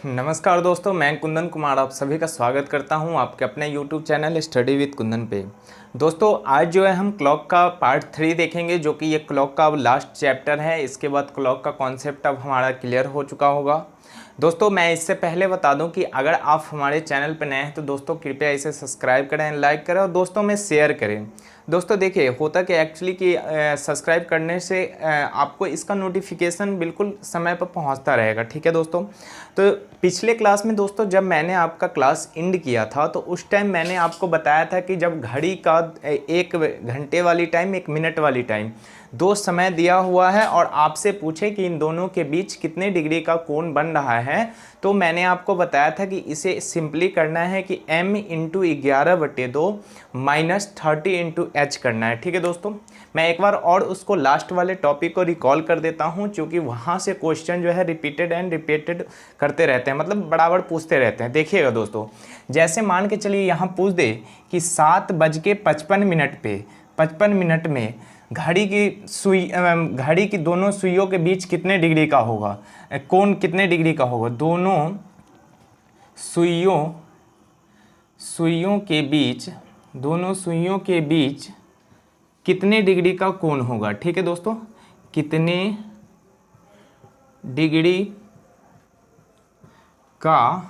नमस्कार दोस्तों, मैं कुंदन कुमार आप सभी का स्वागत करता हूं आपके अपने YouTube channel study with Kundan पे। दोस्तों आज जो है हम क्लॉक का पार्ट 3 देखेंगे, जो कि ये क्लॉक का अब लास्ट चैप्टर है। इसके बाद क्लॉक का कॉन्सेप्ट अब हमारा क्लियर हो चुका होगा। दोस्तों मैं इससे पहले बता दूं कि अगर आप हमारे चैनल पर नए हैं तो दोस्तों कृपया इसे सब्सक्राइब करें, लाइक करें और दोस्तों में शेयर करें। दोस्तों देखिए होता कि एक्चुअली कि सब्सक्राइब करने से आपको इसका नोटिफिकेशन बिल्कुल समय पर पहुंचता रहेगा। ठीक है दोस्तों, तो पिछले क्लास में दोस्तों जब मैंने आपका क्लास एंड किया था तो उस टाइम मैंने आपको बताया था कि जब घड़ी का 1 घंटे वाली टाइम 1 मिनट वाली टाइम दो समय दिया हुआ है और आपसे पूछे कि इन दोनों के बीच कितने डिग्री का कोण बन रहा है, तो मैंने आपको बताया था कि इसे सिंपली करना है कि m into 11/2 minus 30 into H करना है। ठीक है दोस्तों, मैं एक बार और उसको लास्ट वाले टॉपिक को रिकॉल कर देता हूं, क्योंकि वहां से क्वेश्चन जो है रिपीटेड करते रहते हैं, मतलब बराबर पूछते रहते हैं। देखिएगा दोस्तों, जैसे मान के चलिए यहाँ पूछ दे कि 7:55 पे 55 मिनट में घड़ी की दोनों सुइयों के बीच कितने डिग्री का होगा, कोण कितने डिग्री का होगा, दोनों सुइयों के बीच कितने डिग्री का कोण होगा। ठीक है दोस्तों, कितने डिग्री का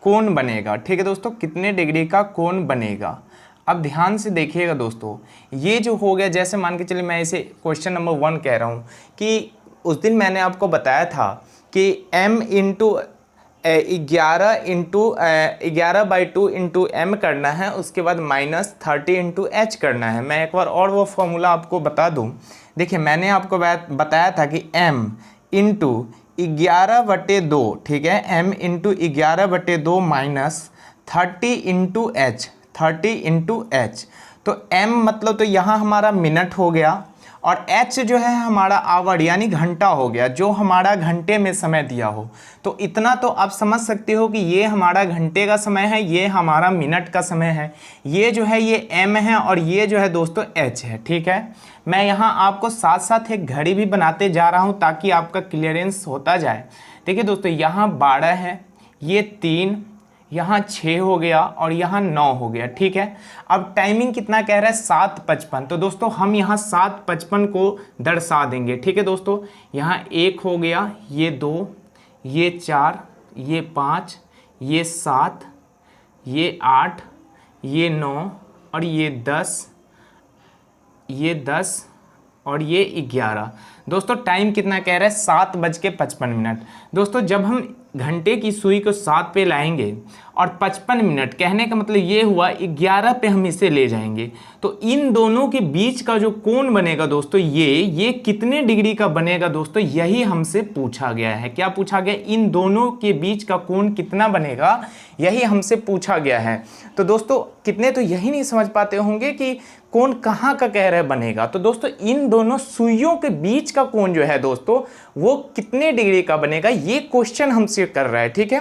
कोण बनेगा। ठीक है दोस्तों, कितने डिग्री का कोण बनेगा। अब ध्यान से देखिएगा दोस्तों, ये जो हो गया, जैसे मान के चलिए मैं इसे क्वेश्चन नंबर 1 कह रहा हूँ कि उस दिन मैंने आपको बताया था कि m इंटू 11/2 इंटू एम करना है, उसके बाद माइनस 30 इंटू एच करना है। मैं एक बार और वो फॉर्मूला आपको बता दूं। देखिए मैंने आपको बताया था कि m इंटू 11/2, ठीक है, m into 11/2 minus 30 into H, 30 into H. तो m मतलब तो यहाँ हमारा मिनट हो गया और h जो है हमारा आवर यानी घंटा हो गया, जो हमारा घंटे में समय दिया हो। तो इतना तो आप समझ सकते हो कि ये हमारा घंटे का समय है, ये हमारा मिनट का समय है, ये जो है ये m है और ये जो है दोस्तों h है। ठीक है, मैं यहाँ आपको साथ साथ एक घड़ी भी बनाते जा रहा हूँ ताकि आपका क्लियरेंस होता जाए। देखिए दोस्तों, यहाँ 12 है, ये 3, यहाँ 6 हो गया और यहाँ 9 हो गया। ठीक है, अब टाइमिंग कितना कह रहा है, 7:55। तो दोस्तों हम यहाँ 7:55 को दर्शा देंगे। ठीक है दोस्तों, यहाँ 1 हो गया, ये 2, ये 4, ये 5, ये 7, ये 8, ये 9 और ये 10, ये 10 और ये 11। दोस्तों टाइम कितना कह रहा है, 7:55। दोस्तों जब हम घंटे की सुई को 7 पे लाएंगे और 55 मिनट, कहने का मतलब ये हुआ 11 पे हम इसे ले जाएंगे, तो इन दोनों के बीच का जो कोण बनेगा दोस्तों, ये कितने डिग्री का बनेगा दोस्तों, यही हमसे पूछा गया है। क्या पूछा गया, इन दोनों के बीच का कोण कितना बनेगा, यही हमसे पूछा गया है। तो दोस्तों कितने तो यही नहीं समझ पाते होंगे कि कोण कहाँ का कह रहे बनेगा। तो दोस्तों इन दोनों सुइयों के बीच का कोण जो है दोस्तों वो कितने डिग्री का बनेगा, ये क्वेश्चन हमसे कर रहा है। ठीक है,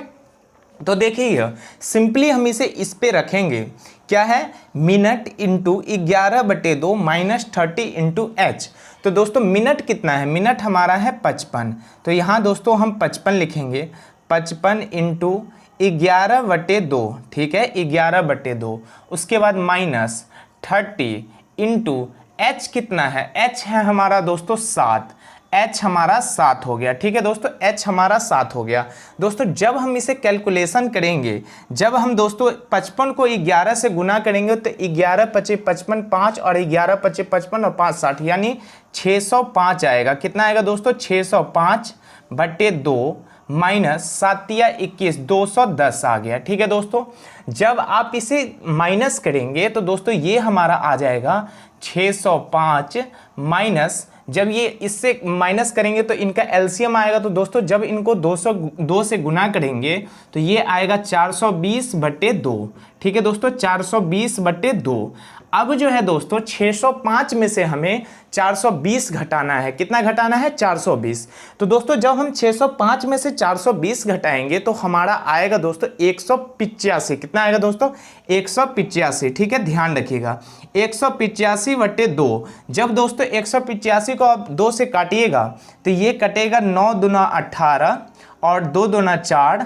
तो देखिए सिंपली हम इसे इस पे रखेंगे, क्या है, minute into 11/2 minus 30 into H. तो दोस्तों मिनट कितना है, मिनट हमारा है 55, तो यहाँ दोस्तों हम 55 लिखेंगे, 55 इंटू 11/2, ठीक है, 11/2। उसके बाद माइनस 30 इंटू एच कितना है, एच है हमारा दोस्तों 7, h हमारा 7 हो गया। ठीक है दोस्तों, h हमारा 7 हो गया। दोस्तों जब हम इसे कैलकुलेशन करेंगे, जब हम दोस्तों 55 को 11 से गुना करेंगे तो 11×5 = 55, 5 और 11×5 = 55 और 5 60, यानी 605 आएगा। कितना आएगा दोस्तों, 605/2 माइनस 7 या 21, 210 आ गया। ठीक है दोस्तों, जब आप इसे माइनस करेंगे तो दोस्तों ये हमारा आ जाएगा 605 माइनस, जब ये इससे माइनस करेंगे तो इनका एलसीएम आएगा। तो दोस्तों जब इनको 202 से गुना करेंगे तो ये आएगा 420/2। ठीक है दोस्तों, 420/2। अब जो है दोस्तों 605 में से हमें 420 घटाना है। कितना घटाना है, 420। तो दोस्तों जब हम 605 में से 420 घटाएंगे तो हमारा आएगा दोस्तों 185। कितना आएगा दोस्तों, 185। ठीक है, ध्यान रखिएगा, 185/2। जब दोस्तों 185 को आप 2 से काटिएगा तो ये कटेगा 9 दूना 18 और 2 दूना 4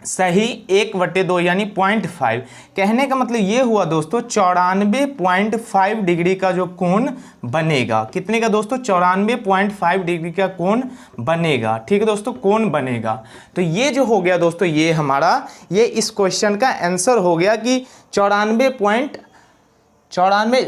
सही 1/2 यानी 0.5। कहने का मतलब ये हुआ दोस्तों 94.5 डिग्री का जो कोण बनेगा। कितने का दोस्तों? 94.5 डिग्री का कोण बनेगा। ठीक है दोस्तों, कोण बनेगा। तो ये जो हो गया दोस्तों, ये हमारा ये इस क्वेश्चन का आंसर हो गया कि 94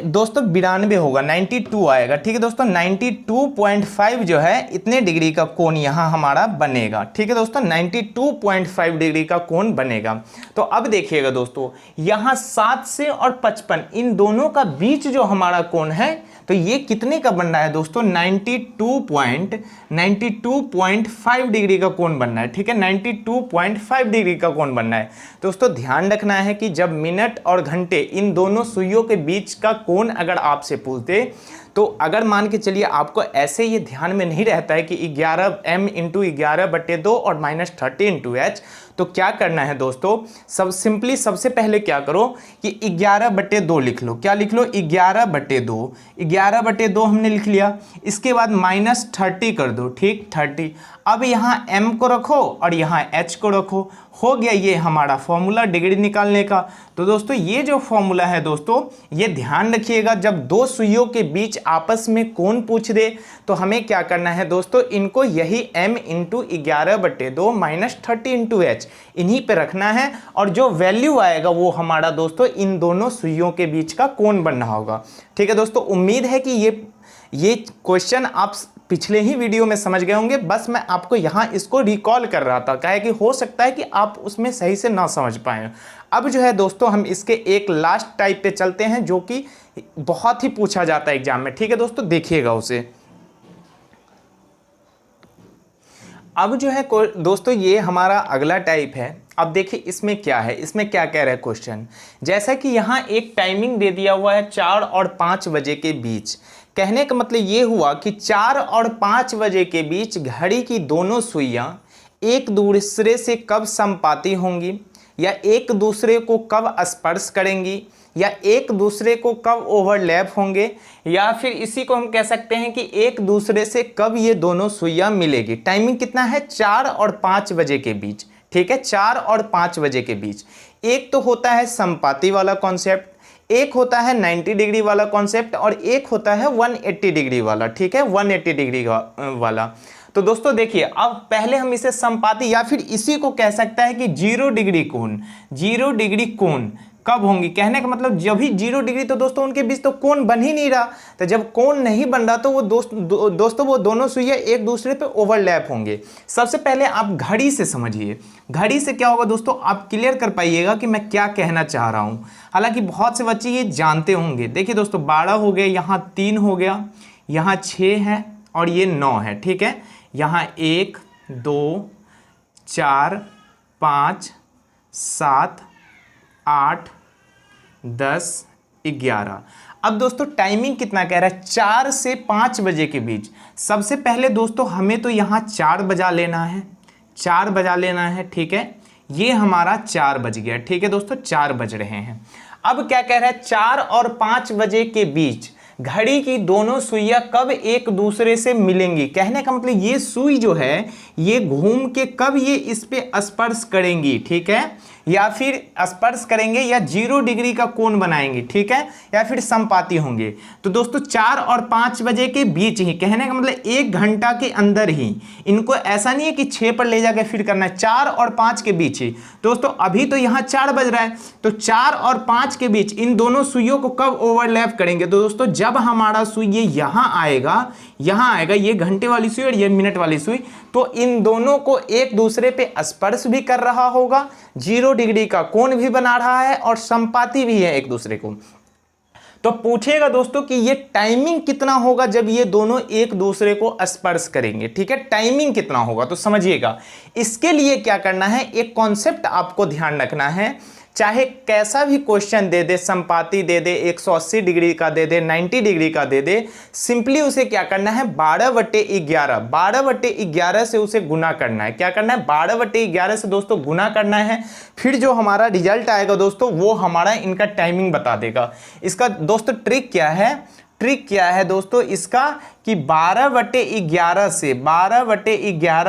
दोस्तों 92 होगा, 92 आएगा। ठीक है दोस्तों, 92.5 जो है इतने डिग्री का कोण यहाँ हमारा बनेगा। ठीक है दोस्तों, 92.5 डिग्री का कोण बनेगा। तो अब देखिएगा दोस्तों, यहाँ 7 से और 55 इन दोनों का बीच जो हमारा कोण है, तो ये कितने का बन रहा है दोस्तों? 92.5 डिग्री का कोण बनना है। ठीक है, 92.5 डिग्री का कोण बनना है। दोस्तों ध्यान रखना है कि जब मिनट और घंटे इन दोनों सुइयों के बीच का कोण अगर आपसे पूछते, तो अगर मान के चलिए आपको ऐसे ये ध्यान में नहीं रहता है कि 11m × 11/2 और -30 × h, तो क्या करना है दोस्तों? सब सिंपली सबसे पहले क्या करो कि 11/2 लिख लो। क्या लिख लो? 11/2। 11/2 हमने लिख लिया। इसके बाद -30 कर दो। ठीक, 30। अब यहाँ m को रखो और यहाँ h को रखो। हो गया ये हमारा फॉर्मूला डिग्री निकालने का। तो दोस्तों ये जो फॉर्मूला है दोस्तों, ये ध्यान रखिएगा, जब दो सुइयों के बीच आपस में कोण पूछ दे तो हमें क्या करना है दोस्तों? इनको यही m × 11/2 -30 × h इन्हीं पे रखना है, और जो वैल्यू आएगा वो हमारा दोस्तों इन दोनों सुइयों के बीच का कोण बनना होगा। ठीक है दोस्तों, उम्मीद है कि ये क्वेश्चन आप पिछले ही वीडियो में समझ गए होंगे। बस मैं आपको यहाँ इसको रिकॉल कर रहा था, क्या है कि हो सकता है कि आप उसमें सही से ना समझ पाए। अब जो है दोस्तों, हम इसके एक लास्ट टाइप पे चलते हैं जो कि बहुत ही पूछा जाता है एग्जाम में। ठीक है दोस्तों, देखिएगा उसे। अब जो है दोस्तों, ये हमारा अगला टाइप है। अब देखिए इसमें क्या है, इसमें क्या कह रहा है क्वेश्चन। जैसा कि यहाँ एक टाइमिंग दे दिया हुआ है 4 और 5 बजे के बीच। कहने का मतलब ये हुआ कि 4 और 5 बजे के बीच घड़ी की दोनों सुइयां एक दूसरे से कब संपाती होंगी, या एक दूसरे को कब स्पर्श करेंगी, या एक दूसरे को कब ओवरलैप होंगे, या फिर इसी को हम कह सकते हैं कि एक दूसरे से कब ये दोनों सुइयां मिलेगी। टाइमिंग कितना है? 4 और 5 बजे के बीच। ठीक है, 4 और 5 बजे के बीच। एक तो होता है संपाती वाला कॉन्सेप्ट, एक होता है 90 डिग्री वाला कॉन्सेप्ट, और एक होता है 180 डिग्री वाला। ठीक है, 180 डिग्री वाला। तो दोस्तों देखिए, अब पहले हम इसे संपाती या फिर इसी को कह सकता है कि 0 डिग्री कोण। 0 डिग्री कोण कब होंगी? कहने का मतलब जब भी 0 डिग्री, तो दोस्तों उनके बीच तो कोण बन ही नहीं रहा। तो जब कोण नहीं बन रहा तो वो दोस्तों वो दोनों सुइयां एक दूसरे पे ओवरलैप होंगे। सबसे पहले आप घड़ी से समझिए। घड़ी से क्या होगा दोस्तों, आप क्लियर कर पाइएगा कि मैं क्या कहना चाह रहा हूँ। हालांकि बहुत से बच्चे ये जानते होंगे। देखिए दोस्तों, 12 हो गए, यहाँ 3 हो गया, यहाँ 6 है और ये 9 है। ठीक है, यहाँ 1 2 4 5 7 8 10 11। अब दोस्तों टाइमिंग कितना कह रहा है? 4 से 5 बजे के बीच। सबसे पहले दोस्तों हमें तो यहाँ 4 बजा लेना है, 4 बजा लेना है। ठीक है, ये हमारा 4 बज गया। ठीक है दोस्तों, 4 बज रहे हैं। अब क्या कह रहा है? 4 और 5 बजे के बीच घड़ी की दोनों सुइयां कब एक दूसरे से मिलेंगी। कहने का मतलब ये सुई जो है ये घूम के कब ये इस पे स्पर्श करेंगी। ठीक है, या फिर स्पर्श करेंगे, या 0 डिग्री का कोण बनाएंगे। ठीक है, या फिर संपाती होंगे। तो दोस्तों 4 और 5 बजे के बीच ही, कहने का मतलब 1 घंटा के अंदर ही। इनको ऐसा नहीं है कि 6 पर ले जाकर फिर करना है, 4 और 5 के बीच ही। दोस्तों अभी तो यहाँ 4 बज रहा है, तो 4 और 5 के बीच इन दोनों सुइयों को कब ओवरलैप करेंगे? तो दोस्तों जब हमारा सुई ये यहाँ आएगा, ये घंटे वाली सुई और ये मिनट वाली सुई, तो इन दोनों को एक दूसरे पे स्पर्श भी कर रहा होगा, 0 डिग्री का कोण भी बना रहा है और संपाती भी है एक दूसरे को। तो पूछेगा दोस्तों कि ये टाइमिंग कितना होगा जब ये दोनों एक दूसरे को स्पर्श करेंगे। ठीक है, टाइमिंग कितना होगा तो समझिएगा। इसके लिए क्या करना है, एक कॉन्सेप्ट आपको ध्यान रखना है। चाहे कैसा भी क्वेश्चन दे दे, संपाती दे दे, 180 डिग्री का दे दे, 90 डिग्री का दे दे, सिंपली उसे क्या करना है, 12/11 से उसे गुना करना है। क्या करना है? 12/11 से दोस्तों गुना करना है। फिर जो हमारा रिजल्ट आएगा दोस्तों वो हमारा इनका टाइमिंग बता देगा। इसका दोस्तों ट्रिक क्या है, ट्रिक क्या है दोस्तों इसका कि 12/11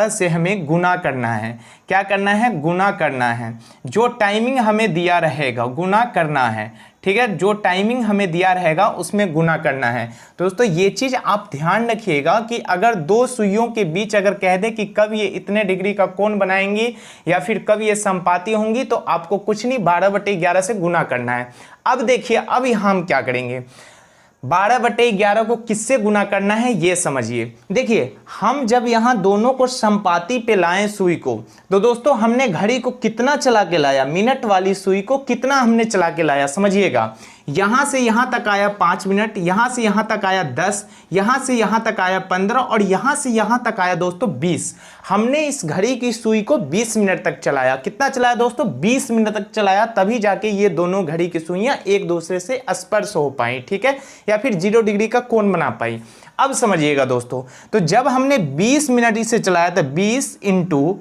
से हमें गुना करना है। क्या करना है? गुना करना है। जो टाइमिंग हमें दिया रहेगा गुना करना है, ठीक है, जो टाइमिंग हमें दिया रहेगा उसमें गुना करना है। तो दोस्तों ये चीज़ आप ध्यान रखिएगा कि अगर दो सुइयों के बीच अगर कह दे कि कब ये इतने डिग्री का कोण बनाएंगी या फिर कब ये समपाती होंगी, तो आपको कुछ नहीं 12/11 से गुना करना है। अब देखिए, अब यहाँ हम क्या करेंगे, 12/11 को किससे गुना करना है ये समझिए। देखिए, हम जब यहाँ दोनों को समपाती पे लाएं सुई को, तो दोस्तों हमने घड़ी को कितना चला के लाया, मिनट वाली सुई को कितना हमने चला के लाया समझिएगा। यहाँ से यहाँ तक आया 5 मिनट, यहाँ से यहाँ तक आया 10, यहाँ से यहाँ तक आया 15 और यहाँ से यहाँ तक आया दोस्तों 20। हमने इस घड़ी की सुई को 20 मिनट तक चलाया। कितना चलाया दोस्तों? 20 मिनट तक चलाया, तभी जाके ये दोनों घड़ी की सुइयां एक दूसरे से स्पर्श हो पाई, ठीक है, या फिर 0 डिग्री का कोण बना पाई। अब समझिएगा दोस्तों, तो जब हमने 20 मिनट इसे चलाया तो 20 ×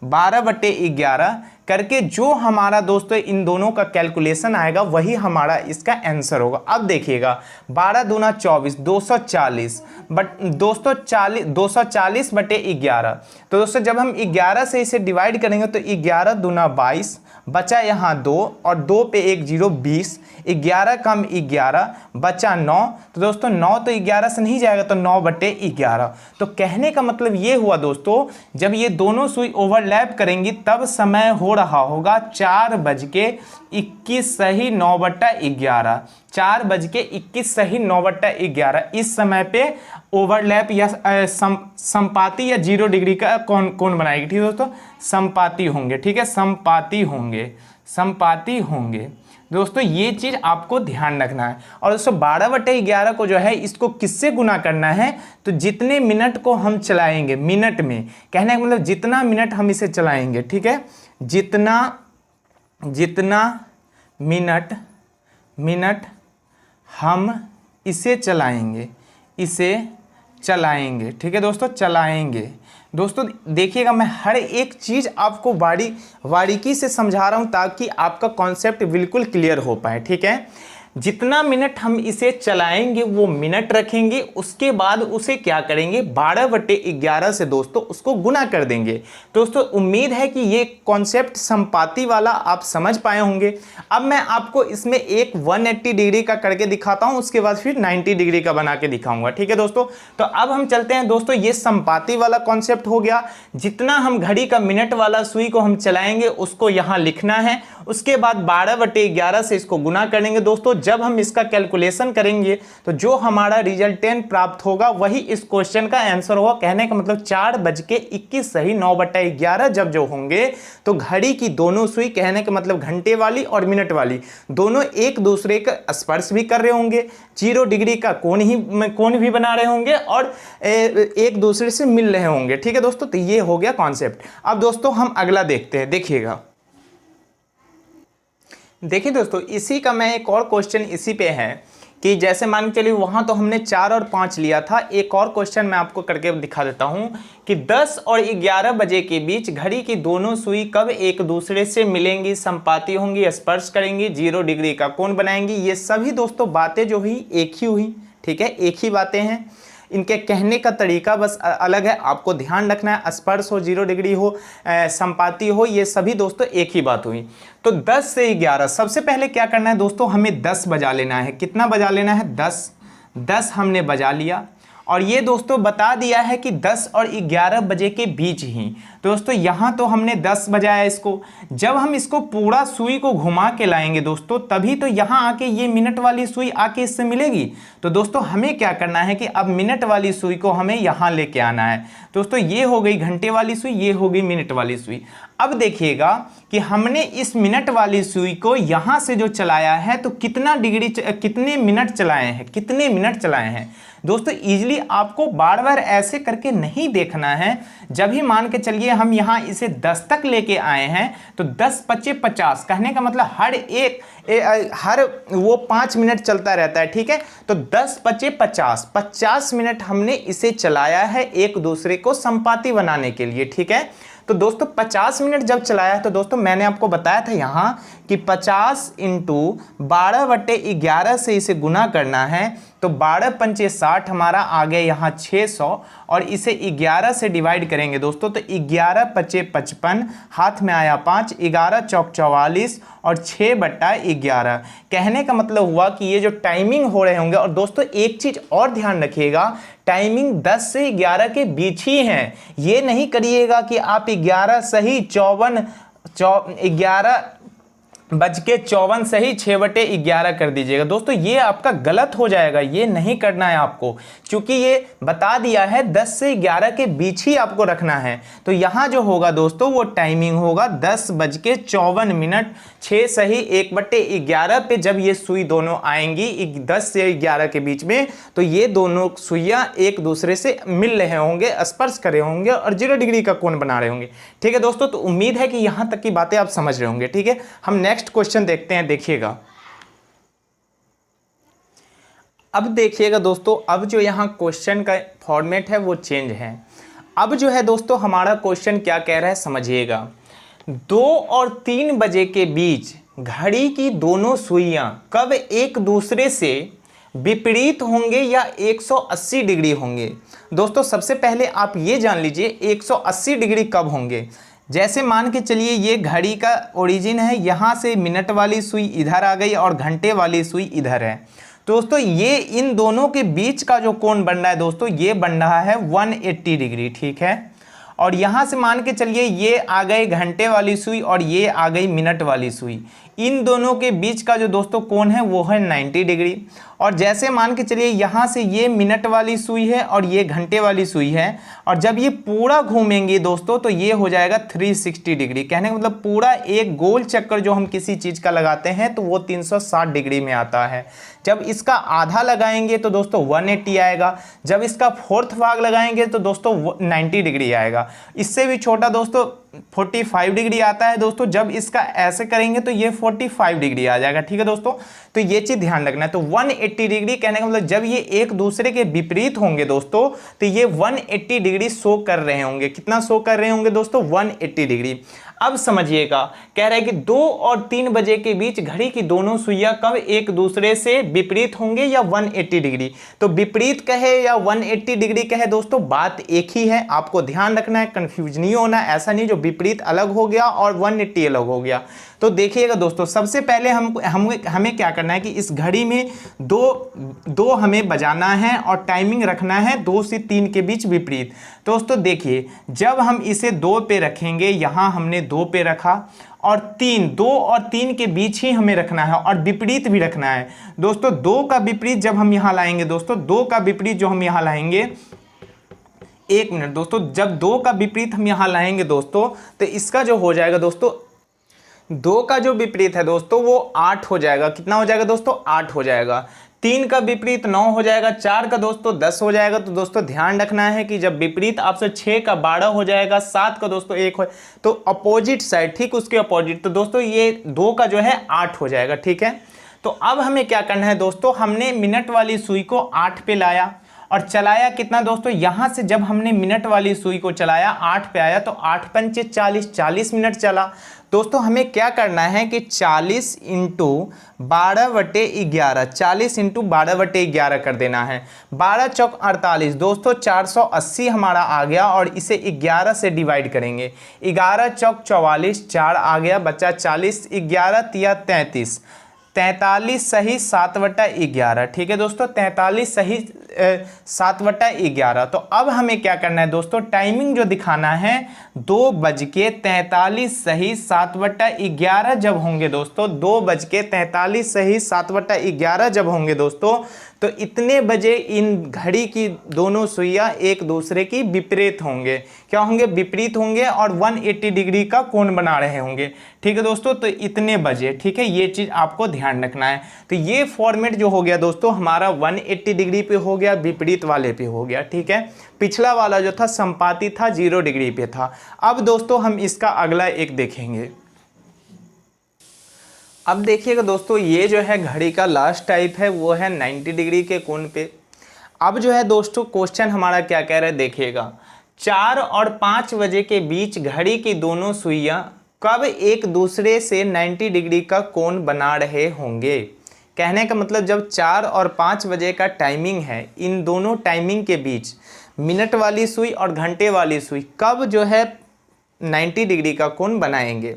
12/11 करके जो हमारा दोस्तों इन दोनों का कैलकुलेशन आएगा वही हमारा इसका आंसर होगा। अब देखिएगा, 12 दूना 24, 240/11। तो दोस्तों जब हम 11 से इसे डिवाइड करेंगे तो 11 दूना 22, बचा यहाँ 2 और 2 पे 1 0, 20, 11 कम 11 बचा 9। तो दोस्तों 9 तो 11 से नहीं जाएगा, तो 9/11। तो कहने का मतलब ये हुआ दोस्तों, जब ये दोनों सुई ओवरलैप करेंगी तब समय हो रहा होगा 4:21 सही 9/11। 4:21 सही 9/11। इस समय पे ओवरलैप या समपाती या 0 डिग्री का कोण बनाएगी, ठीक है दोस्तों, समपाती होंगे, ठीक है, समपाती होंगे दोस्तों। ये चीज़ आपको ध्यान रखना है। और दोस्तों 12/11 को जो है इसको किससे गुना करना है, तो जितने मिनट को हम चलाएंगे, मिनट में कहने का मतलब जितना मिनट हम इसे चलाएंगे, ठीक है, जितना मिनट हम इसे चलाएंगे, ठीक है दोस्तों, चलाएंगे। दोस्तों देखिएगा, मैं हर एक चीज़ आपको बारीकी से समझा रहा हूँ ताकि आपका कॉन्सेप्ट बिल्कुल क्लियर हो पाए, ठीक है। जितना मिनट हम इसे चलाएंगे वो मिनट रखेंगे, उसके बाद उसे क्या करेंगे, 12/11 से दोस्तों उसको गुना कर देंगे। दोस्तों उम्मीद है कि ये कॉन्सेप्ट समपाती वाला आप समझ पाए होंगे। अब मैं आपको इसमें एक 180 डिग्री का करके दिखाता हूं, उसके बाद फिर 90 डिग्री का बना के दिखाऊंगा, ठीक है दोस्तों। तो अब हम चलते हैं दोस्तों, ये समपाती वाला कॉन्सेप्ट हो गया। जितना हम घड़ी का मिनट वाला सुई को हम चलाएंगे उसको यहाँ लिखना है, उसके बाद 12/11 से इसको गुना करेंगे। दोस्तों जब हम इसका कैलकुलेशन करेंगे तो जो हमारा रिजल्टेंट प्राप्त होगा वही इस क्वेश्चन का आंसर होगा। कहने का मतलब 4:21 सही 9/11 जब जो होंगे तो घड़ी की दोनों सुई, कहने का मतलब घंटे वाली और मिनट वाली, दोनों एक दूसरे का स्पर्श भी कर रहे होंगे, 0 डिग्री का कोण भी बना रहे होंगे और एक दूसरे से मिल रहे होंगे, ठीक है दोस्तों। तो ये हो गया कॉन्सेप्ट। अब दोस्तों हम अगला देखते हैं, देखिएगा। देखिए दोस्तों, इसी का मैं एक और क्वेश्चन इसी पे है कि जैसे मान के चलिए वहाँ तो हमने 4 और 5 लिया था। एक और क्वेश्चन मैं आपको करके दिखा देता हूँ कि 10 और 11 बजे के बीच घड़ी की दोनों सुई कब एक दूसरे से मिलेंगी, संपाती होंगी, स्पर्श करेंगी, 0 डिग्री का कोण बनाएंगी। ये सभी दोस्तों बातें जो हुई एक ही हुई, ठीक है, एक ही बातें हैं। इनके कहने का तरीका बस अलग है, आपको ध्यान रखना है। स्पर्श हो, 0 डिग्री हो, संपाती हो, ये सभी दोस्तों एक ही बात हुई। तो 10 से 11 सबसे पहले क्या करना है दोस्तों, हमें 10 बजा लेना है। कितना बजा लेना है? 10 हमने बजा लिया। और ये दोस्तों बता दिया है कि 10 और 11 बजे के बीच ही। दोस्तों यहाँ तो हमने 10 बजाया इसको। जब हम इसको पूरा सुई को घुमा के लाएंगे दोस्तों, तभी तो यहाँ आके ये मिनट वाली सुई आके इससे मिलेगी। तो दोस्तों हमें क्या करना है कि अब मिनट वाली सुई को हमें यहाँ लेके आना है। दोस्तों ये हो गई घंटे वाली सुई, ये हो गई मिनट वाली सुई। अब देखिएगा कि हमने इस मिनट वाली सुई को यहाँ से जो चलाया है तो कितने मिनट चलाए हैं दोस्तों। इजीली आपको बार बार ऐसे करके नहीं देखना है। जब ही मान के चलिए हम यहाँ इसे 10 तक लेके आए हैं तो 10 × 50, कहने का मतलब हर वो 5 मिनट चलता रहता है, ठीक है। तो 10 × 50 मिनट हमने इसे चलाया है एक दूसरे को संपाती बनाने के लिए, ठीक है। तो दोस्तों 50 मिनट जब चलाया तो दोस्तों मैंने आपको बताया था यहाँ कि 50 इंटू 12/11 से इसे गुना करना है, तो 12 पंचे 60 हमारा आ गया यहाँ 600, और इसे 11 से डिवाइड करेंगे दोस्तों तो 11 पचे 55, हाथ में आया 5, 11 चौक 44 और 6/11। कहने का मतलब हुआ कि ये जो टाइमिंग हो रहे होंगे, और दोस्तों एक चीज़ और ध्यान रखिएगा, टाइमिंग 10 से 11 के बीच ही है। ये नहीं करिएगा कि आप 11 सही 11:54 सही 6/11 कर दीजिएगा। दोस्तों ये आपका गलत हो जाएगा, ये नहीं करना है आपको, क्योंकि ये बता दिया है 10 से 11 के बीच ही आपको रखना है। तो यहाँ जो होगा दोस्तों वो टाइमिंग होगा 10:54, 6 सही 1/11 पे जब ये सुई दोनों आएंगी 10 से 11 के बीच में, तो ये दोनों सुइयाँ एक दूसरे से मिल रहे होंगे, स्पर्श कर रहे होंगे और 0 डिग्री का कोण बना रहे होंगे। ठीक है दोस्तों, तो उम्मीद है कि यहाँ तक की बातें आप समझ रहे होंगे। ठीक है, हम नेक्स्ट क्वेश्चन देखते हैं। देखिएगा, अब देखिएगा दोस्तों, अब जो यहाँ क्वेश्चन का फॉर्मेट है वो चेंज है। अब जो है दोस्तों हमारा क्वेश्चन क्या कह रहा है समझिएगा, 2 और 3 बजे के बीच घड़ी की दोनों सुइयां कब एक दूसरे से विपरीत होंगे या 180 डिग्री होंगे। दोस्तों सबसे पहले आप ये जान लीजिए 180 डिग्री कब होंगे। जैसे मान के चलिए ये घड़ी का ओरिजिन है, यहाँ से मिनट वाली सुई इधर आ गई और घंटे वाली सुई इधर है। दोस्तों ये इन दोनों के बीच का जो कोण बन रहा है दोस्तों, ये बन रहा है 180 डिग्री। ठीक है, और यहाँ से मान के चलिए ये आ गई घंटे वाली सुई और ये आ गई मिनट वाली सुई। इन दोनों के बीच का जो दोस्तों कोण है वो है 90 डिग्री। और जैसे मान के चलिए यहाँ से ये मिनट वाली सुई है और ये घंटे वाली सुई है, और जब ये पूरा घूमेंगे दोस्तों तो ये हो जाएगा 360 डिग्री। कहने का मतलब पूरा एक गोल चक्कर जो हम किसी चीज़ का लगाते हैं तो वो 360 डिग्री में आता है। जब इसका आधा लगाएंगे तो दोस्तों 180 आएगा, जब इसका 4th भाग लगाएंगे तो दोस्तों 90 डिग्री आएगा। इससे भी छोटा दोस्तों 45 डिग्री आता है दोस्तों, जब इसका ऐसे करेंगे तो ये 45 डिग्री आ जाएगा। ठीक है दोस्तों, तो ये चीज़ ध्यान रखना है। तो 180 डिग्री कहने का मतलब जब ये एक दूसरे के विपरीत होंगे दोस्तों तो ये 180 डिग्री शो कर रहे होंगे। कितना शो कर रहे होंगे दोस्तों? 180 डिग्री। अब समझिएगा, कह रहा है कि 2 और 3 बजे के बीच घड़ी की दोनों सुइयां कब एक दूसरे से विपरीत होंगे या 180 डिग्री। तो विपरीत कहे या 180 डिग्री कहे दोस्तों बात एक ही है, आपको ध्यान रखना है, कंफ्यूज नहीं होना। ऐसा नहीं जो विपरीत अलग हो गया और 180 अलग हो गया। तो देखिएगा दोस्तों, सबसे पहले हमें क्या करना है कि इस घड़ी में दो हमें बजाना है और टाइमिंग रखना है 2 से 3 के बीच विपरीत। दोस्तों देखिए, जब हम इसे 2 पे रखेंगे, यहाँ हमने 2 पे रखा, और 2 और 3 के बीच ही हमें रखना है और विपरीत भी रखना है। दोस्तों 2 का विपरीत जब हम यहाँ लाएंगे दोस्तों, 2 का विपरीत जो हम यहाँ लाएंगे, 1 मिनट दोस्तों, जब 2 का विपरीत हम यहाँ लाएंगे दोस्तों तो इसका जो हो जाएगा दोस्तों, 2 का जो विपरीत है दोस्तों वो 8 हो जाएगा। कितना हो जाएगा दोस्तों? 8 हो जाएगा। 3 का विपरीत 9 हो जाएगा। 4 का दोस्तों 10 हो जाएगा। तो दोस्तों ध्यान रखना है कि जब विपरीत आपसे 6 का 12 हो जाएगा, 7 का दोस्तों 1 हो, तो अपोजिट साइड, ठीक उसके अपोजिट, तो दोस्तों ये 2 का जो है 8 हो जाएगा। ठीक है, तो अब हमें क्या करना है दोस्तों, हमने मिनट वाली सुई को 8 पे लाया और चलाया कितना दोस्तों, यहाँ से जब हमने मिनट वाली सुई को चलाया 8 पे आया तो 8 पंचे 40, 40 मिनट चला। दोस्तों हमें क्या करना है कि 40 इंटू 12/11, 40 इंटू 12/11 कर देना है। 12 चौक 48 दोस्तों 480 हमारा आ गया, और इसे 11 से डिवाइड करेंगे। 11 चौक 44, 4 आ गया, बचा 40, 11 तिया 33, 43 सही 7/11। ठीक है दोस्तों, 43 सही 7/11। तो अब हमें क्या करना है दोस्तों, टाइमिंग जो दिखाना है 2:43 सही 7/11 जब होंगे दोस्तों, 2:43 सही 7/11 जब होंगे दोस्तों, तो इतने बजे इन घड़ी की दोनों सुइयां एक दूसरे की विपरीत होंगे। क्या होंगे? विपरीत होंगे और 180 डिग्री का कोण बना रहे होंगे। ठीक है दोस्तों, तो इतने बजे, ठीक है, ये चीज़ आपको ध्यान रखना है। तो ये फॉर्मेट जो हो गया दोस्तों हमारा 180 डिग्री पे हो गया, विपरीत वाले पे हो गया। ठीक है, पिछला वाला जो था संपाती था 0 डिग्री पे था। अब दोस्तों हम इसका अगला एक देखेंगे। अब देखिएगा दोस्तों, ये जो है घड़ी का लास्ट टाइप है वो है 90 डिग्री के कोण पे। अब जो है दोस्तों क्वेश्चन हमारा क्या कह रहा है देखिएगा, 4 और 5 बजे के बीच घड़ी की दोनों सुइयां कब एक दूसरे से 90 डिग्री का कोण बना रहे होंगे। कहने का मतलब जब 4 और 5 बजे का टाइमिंग है, इन दोनों टाइमिंग के बीच मिनट वाली सुई और घंटे वाली सुई कब जो है 90 डिग्री का कोण बनाएंगे।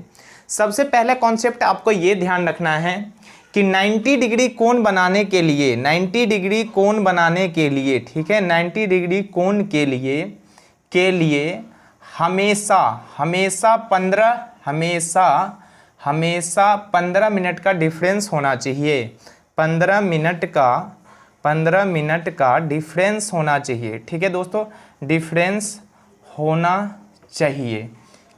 सबसे पहला कॉन्सेप्ट आपको ये ध्यान रखना है कि 90 डिग्री कोण बनाने के लिए, 90 डिग्री कोण बनाने के लिए, ठीक है, 90 डिग्री कोण के लिए हमेशा 15 मिनट का डिफरेंस होना चाहिए। 15 मिनट का डिफरेंस होना चाहिए। ठीक है दोस्तों, डिफरेंस होना चाहिए।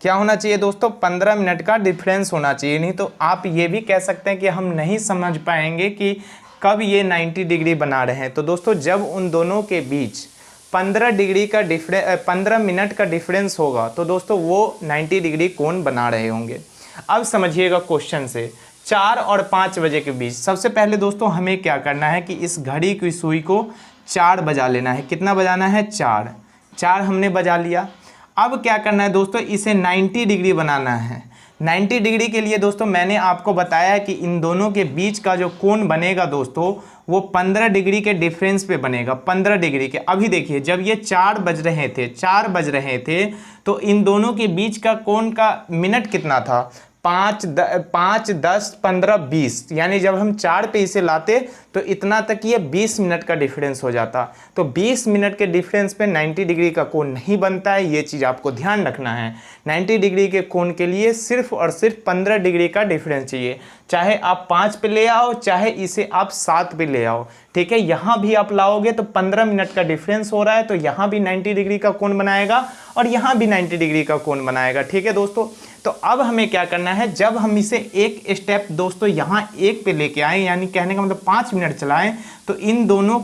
क्या होना चाहिए दोस्तों? 15 मिनट का डिफरेंस होना चाहिए। नहीं तो आप ये भी कह सकते हैं कि हम नहीं समझ पाएंगे कि कब ये 90 डिग्री बना रहे हैं। तो दोस्तों जब उन दोनों के बीच 15 मिनट का डिफरेंस होगा तो दोस्तों वो 90 डिग्री कोण बना रहे होंगे। अब समझिएगा क्वेश्चन से, 4 और 5 बजे के बीच सबसे पहले दोस्तों हमें क्या करना है कि इस घड़ी की सुई को 4 बजा लेना है। कितना बजाना है? 4 हमने बजा लिया। अब क्या करना है दोस्तों, इसे 90 डिग्री बनाना है। 90 डिग्री के लिए दोस्तों मैंने आपको बताया कि इन दोनों के बीच का जो कोण बनेगा दोस्तों वो 15 डिग्री के डिफरेंस पे बनेगा। 15 डिग्री के। अभी देखिए जब ये 4 बज रहे थे तो इन दोनों के बीच का कोण का मिनट कितना था? 5, 10, 15, 20। यानी जब हम 4 पे इसे लाते तो इतना तक ये 20 मिनट का डिफरेंस हो जाता। तो 20 मिनट के डिफरेंस पे 90 डिग्री का कोण नहीं बनता है, ये चीज़ आपको ध्यान रखना है। 90 डिग्री के कोण के लिए सिर्फ और सिर्फ 15 डिग्री का डिफरेंस चाहिए। चाहे आप 5 पे ले आओ, चाहे इसे आप 7 पे ले आओ। ठीक है, यहाँ भी आप लाओगे तो 15 मिनट का डिफरेंस हो रहा है, तो यहाँ भी 90 डिग्री का कोण बनाएगा और यहाँ भी 90 डिग्री का कोण बनाएगा। ठीक है दोस्तों, तो अब हमें क्या करना है, जब हम इसे एक स्टेप दोस्तों यहाँ 1 पे लेके आए, यानी कहने का मतलब 5 मिनट चलाएं, तो इन दोनों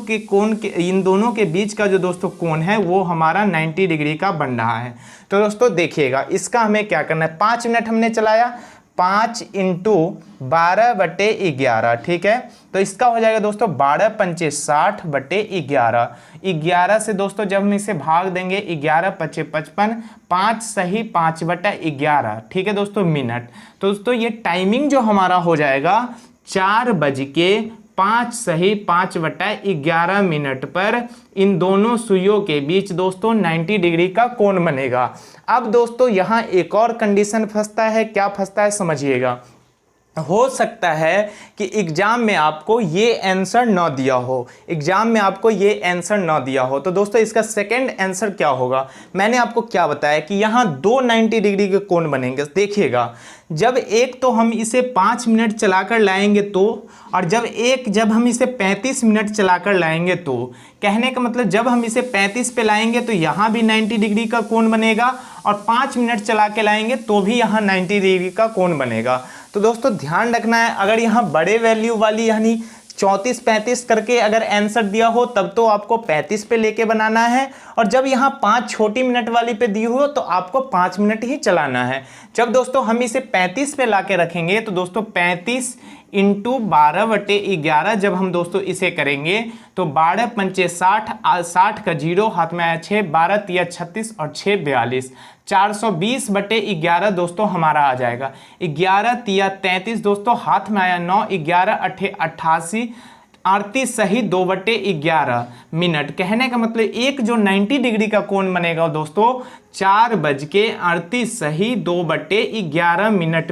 के बीच का जो दोस्तों कोण है वो हमारा 90 डिग्री का बन रहा है। तो दोस्तों देखिएगा इसका हमें क्या करना है, 5 मिनट हमने चलाया, 5 × 12/11। ठीक है, तो इसका हो जाएगा दोस्तों 12 पंचे 60/11। 11 से दोस्तों जब हम इसे भाग देंगे, 11 पचे 55, 5 सही 5/11। ठीक है दोस्तों, मिनट। तो दोस्तों ये टाइमिंग जो हमारा हो जाएगा 4:05 सही 5/11 मिनट पर इन दोनों सुइयों के बीच दोस्तों 90 डिग्री का कोण बनेगा। अब दोस्तों यहाँ एक और कंडीशन फंसता है। क्या फंसता है समझिएगा। हो सकता है कि एग्जाम में आपको ये आंसर ना दिया हो, तो दोस्तों इसका सेकंड आंसर क्या होगा। मैंने आपको क्या बताया कि यहाँ 2 90 डिग्री के कोण बनेंगे। देखिएगा जब एक तो हम इसे 5 मिनट चलाकर लाएंगे तो, और जब हम इसे 35 मिनट चलाकर लाएंगे तो, कहने का मतलब जब हम इसे 35 पे लाएंगे तो यहाँ भी 90 डिग्री का कोण बनेगा और 5 मिनट चला के लाएंगे तो भी यहाँ 90 डिग्री का कोण बनेगा। तो दोस्तों ध्यान रखना है, अगर यहाँ बड़े वैल्यू वाली यानी 34, 35 करके अगर आंसर दिया हो तब तो आपको 35 पे लेके बनाना है, और जब यहाँ 5 छोटी मिनट वाली पे दी हो तो आपको 5 मिनट ही चलाना है। जब दोस्तों हम इसे 35 पे लाके रखेंगे तो दोस्तों 35 × 12/11 जब हम दोस्तों इसे करेंगे तो 12 पंचे 60, 60 का 0 हाथ में आया 6, 12 तिया 36 और 6 42, 420/11 दोस्तों हमारा आ जाएगा। 11 तिया 33 दोस्तों हाथ में आया 9, 11 अठे 88, 38 सही 2/11 मिनट। कहने का मतलब एक जो 90 डिग्री का कोण बनेगा दोस्तों 4:38 सही 2/11 मिनट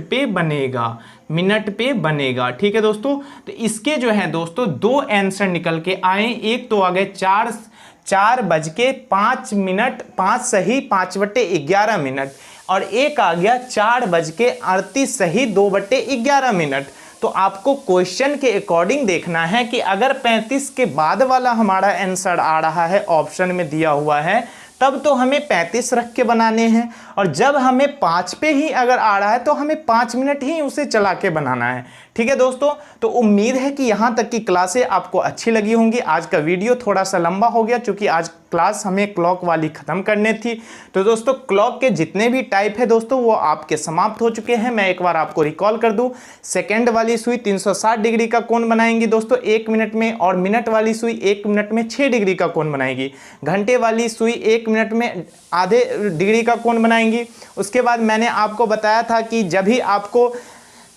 पे बनेगा। ठीक है दोस्तों, तो इसके जो है दोस्तों 2 आंसर निकल के आए। एक तो आ गए 4:05 सही 5/11 मिनट, और एक आ गया 4:38 सही 2/11 मिनट। तो आपको क्वेश्चन के अकॉर्डिंग देखना है कि अगर 35 के बाद वाला हमारा आंसर आ रहा है, ऑप्शन में दिया हुआ है, तब तो हमें 35 रख के बनाने हैं, और जब हमें 5 पे ही अगर आ रहा है तो हमें 5 मिनट ही उसे चला के बनाना है। ठीक है दोस्तों, तो उम्मीद है कि यहाँ तक की क्लासें आपको अच्छी लगी होंगी। आज का वीडियो थोड़ा सा लंबा हो गया क्योंकि आज क्लास हमें क्लॉक वाली ख़त्म करनी थी। तो दोस्तों क्लॉक के जितने भी टाइप है दोस्तों वो आपके समाप्त हो चुके हैं। मैं एक बार आपको रिकॉल कर दूं, सेकंड वाली सुई 360 डिग्री का कोण बनाएंगी दोस्तों 1 मिनट में, और मिनट वाली सुई 1 मिनट में 6 डिग्री का कोण बनाएगी। घंटे वाली सुई 1 मिनट में आधे डिग्री का कोण बनाएंगी। उसके बाद मैंने आपको बताया था कि जब भी आपको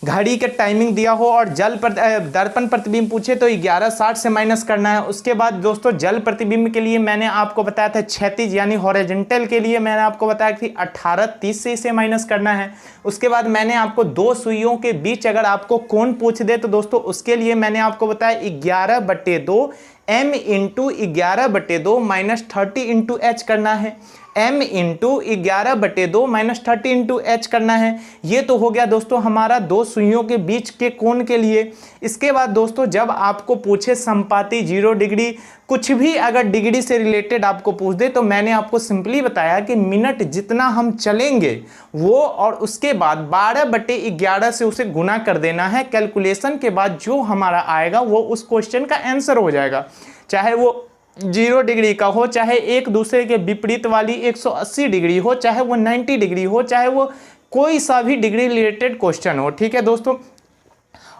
घड़ी का टाइमिंग दिया हो और दर्पण प्रतिबिंब पूछे तो 11:60 से माइनस करना है। उसके बाद दोस्तों जल प्रतिबिंब के लिए मैंने आपको बताया था क्षैतिज यानी हॉरिजॉन्टल के लिए मैंने आपको बताया कि 18:30 से इसे माइनस करना है। उसके बाद मैंने आपको दो सुइयों के बीच अगर आपको कोण पूछ दे तो दोस्तों उसके लिए मैंने आपको बताया 11/2 m into 11/2 minus 30 into H करना है। m into 11/2 minus 30 into H करना है। ये तो हो गया दोस्तों हमारा दो सुइयों के बीच के कोण के लिए। इसके बाद दोस्तों जब आपको पूछे संपाती 0 डिग्री कुछ भी अगर डिग्री से रिलेटेड आपको पूछ दे तो मैंने आपको सिंपली बताया कि मिनट जितना हम चलेंगे वो और उसके बाद 12/11 से उसे गुना कर देना है। कैलकुलेशन के बाद जो हमारा आएगा वो उस क्वेश्चन का आंसर हो जाएगा, चाहे वो 0 डिग्री का हो, चाहे एक दूसरे के विपरीत वाली 180 डिग्री हो, चाहे वो 90 डिग्री हो, चाहे वो कोई सा भी डिग्री रिलेटेड क्वेश्चन हो। ठीक है दोस्तों,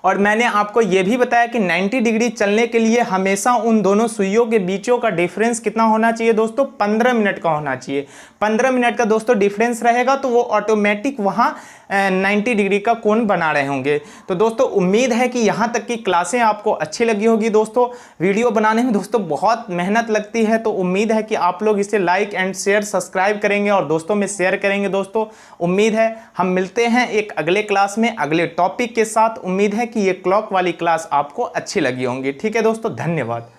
और मैंने आपको ये भी बताया कि 90 डिग्री चलने के लिए हमेशा उन दोनों सुइयों के बीचों का डिफरेंस कितना होना चाहिए दोस्तों, 15 मिनट का होना चाहिए। 15 मिनट का दोस्तों डिफरेंस रहेगा तो वो ऑटोमेटिक वहाँ 90 डिग्री का कोण बना रहे होंगे। तो दोस्तों उम्मीद है कि यहाँ तक की क्लासें आपको अच्छी लगी होगी। दोस्तों वीडियो बनाने में दोस्तों बहुत मेहनत लगती है, तो उम्मीद है कि आप लोग इसे लाइक एंड शेयर सब्सक्राइब करेंगे और दोस्तों में शेयर करेंगे। दोस्तों उम्मीद है हम मिलते हैं एक अगले क्लास में अगले टॉपिक के साथ। उम्मीद है कि ये क्लॉक वाली क्लास आपको अच्छी लगी होंगी। ठीक है दोस्तों, धन्यवाद।